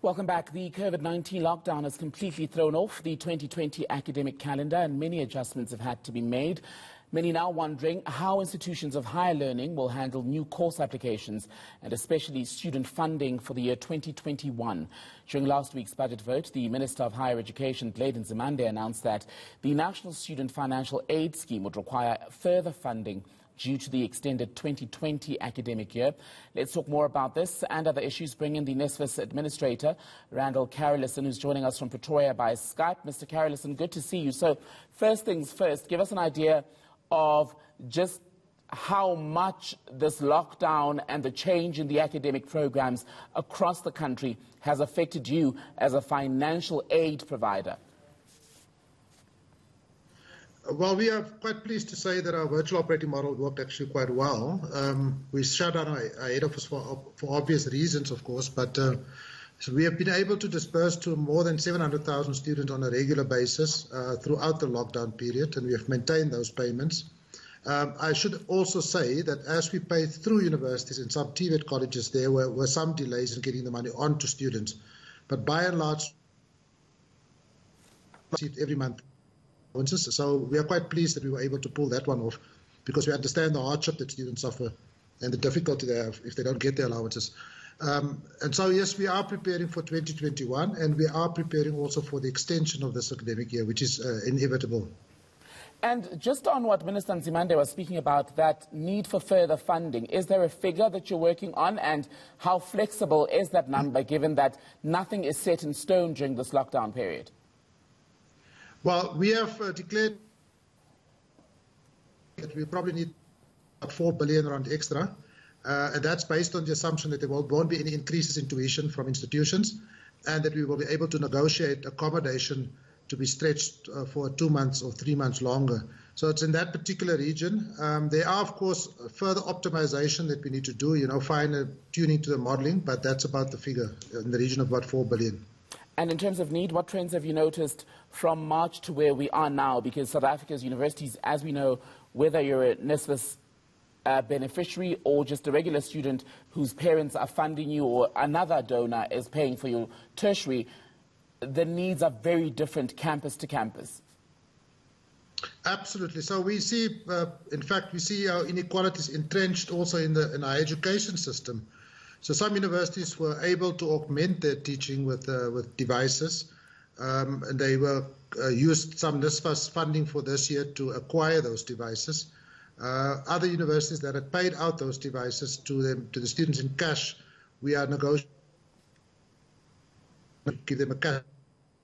Welcome back. The COVID-19 lockdown has completely thrown off the 2020 academic calendar and many adjustments have had to be made. Many now wondering how institutions of higher learning will handle new course applications and especially student funding for the year 2021. During last week's budget vote, the Minister of Higher Education, Randall Carolissen, announced that the National Student Financial Aid Scheme would require further funding due to the extended 2020 academic year. Let's talk more about this and other issues. Bring in the NSFAS Administrator, Randall Carolissen, who's joining us from Pretoria by Skype. Mr. Carolissen, good to see you. So first things first, give us an idea of just how much this lockdown and the change in the academic programs across the country has affected you as a financial aid provider. Well, we are quite pleased to say that our virtual operating model worked actually quite well. We shut down our head office for obvious reasons, of course, but so we have been able to disperse to more than 700,000 students on a regular basis throughout the lockdown period, and we have maintained those payments. I should also say that as we paid through universities and some TVET colleges, there were some delays in getting the money on to students. But by and large, received every month. So we are quite pleased that we were able to pull that one off because we understand the hardship that students suffer and the difficulty they have if they don't get their allowances. And so, yes, we are preparing for 2021 and we are preparing also for the extension of this academic year, which is inevitable. And just on what Minister Nzimande was speaking about, that need for further funding, is there a figure that you're working on and how flexible is that number given that nothing is set in stone during this lockdown period? Well, we have declared that we probably need about 4 billion around extra, and that's based on the assumption that there won't be any increases in tuition from institutions and that we will be able to negotiate accommodation to be stretched for 2 months or 3 months longer. So it's in that particular region. There are, of course, further optimization that we need to do, finer tuning to the modeling, but that's about the figure in the region of about 4 billion. And in terms of need, what trends have you noticed from March to where we are now? Because South Africa's universities, as we know, whether you're a NSFAS beneficiary or just a regular student whose parents are funding you or another donor is paying for your tertiary, the needs are very different campus to campus. Absolutely. So we see, in fact, we see our inequalities entrenched also in our education system. So some universities were able to augment their teaching with devices, and they used some NSFAS funding for this year to acquire those devices. Other universities that had paid out those devices to the students in cash, we are negotiating to give them a cash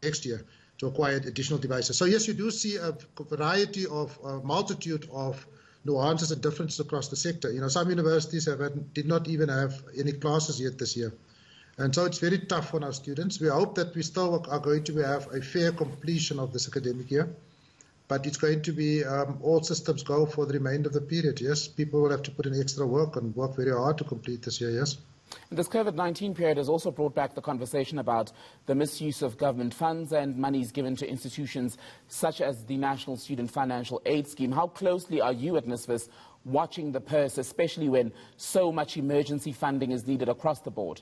next year to acquire additional devices. So yes, you do see a variety of multitude of nuances and differences across the sector. Some universities did not even have any classes yet this year. And so it's very tough on our students. We hope that we still are going to have a fair completion of this academic year, but it's going to be all systems go for the remainder of the period, yes. People will have to put in extra work and work very hard to complete this year, yes. And this COVID-19 period has also brought back the conversation about the misuse of government funds and monies given to institutions such as the National Student Financial Aid Scheme. How closely are you at NSFAS watching the purse, especially when so much emergency funding is needed across the board?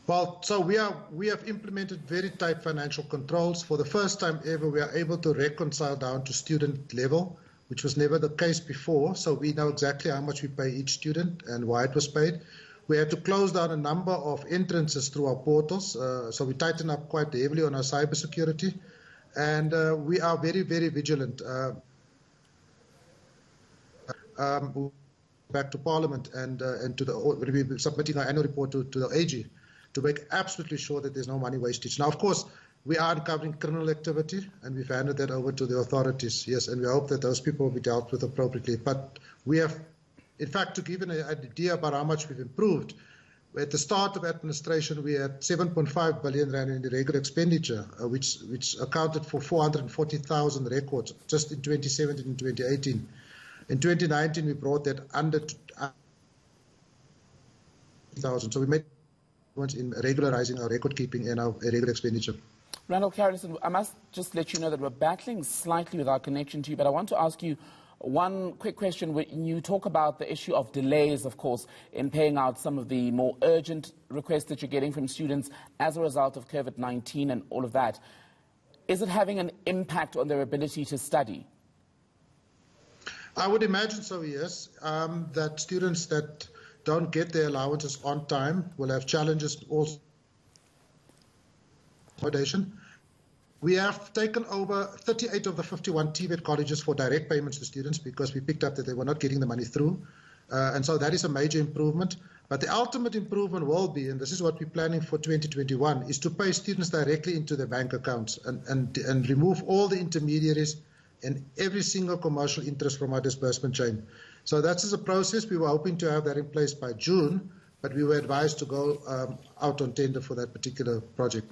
Well, so we have implemented very tight financial controls. For the first time ever, we are able to reconcile down to student level, which was never the case before. So we know exactly how much we pay each student and why it was paid. We had to close down a number of entrances through our portals. So we tightened up quite heavily on our cybersecurity. And we are very, very vigilant. Back to Parliament and we'll be submitting our annual report to the AG to make absolutely sure that there's no money wastage. Now, of course, we are uncovering criminal activity, and we've handed that over to the authorities, yes, and we hope that those people will be dealt with appropriately. But we have, in fact, to give an idea about how much we've improved, at the start of administration, we had 7.5 billion rand in the regular expenditure, which accounted for 440,000 records just in 2017 and 2018. In 2019, we brought that under 1,000. So we made in regularizing our record keeping and our regular expenditure. Randall Carolissen, I must just let you know that we're battling slightly with our connection to you, but I want to ask you One quick question. When you talk about the issue of delays, of course, in paying out some of the more urgent requests that you're getting from students as a result of COVID-19 and all of that, is it having an impact on their ability to study? I would imagine so, yes, that students that don't get their allowances on time will have challenges also. We have taken over 38 of the 51 TVET colleges for direct payments to students because we picked up that they were not getting the money through. And so that is a major improvement. But the ultimate improvement will be, and this is what we're planning for 2021, is to pay students directly into their bank accounts and remove all the intermediaries and every single commercial interest from our disbursement chain. So that's a process. We were hoping to have that in place by June, but we were advised to go out on tender for that particular project.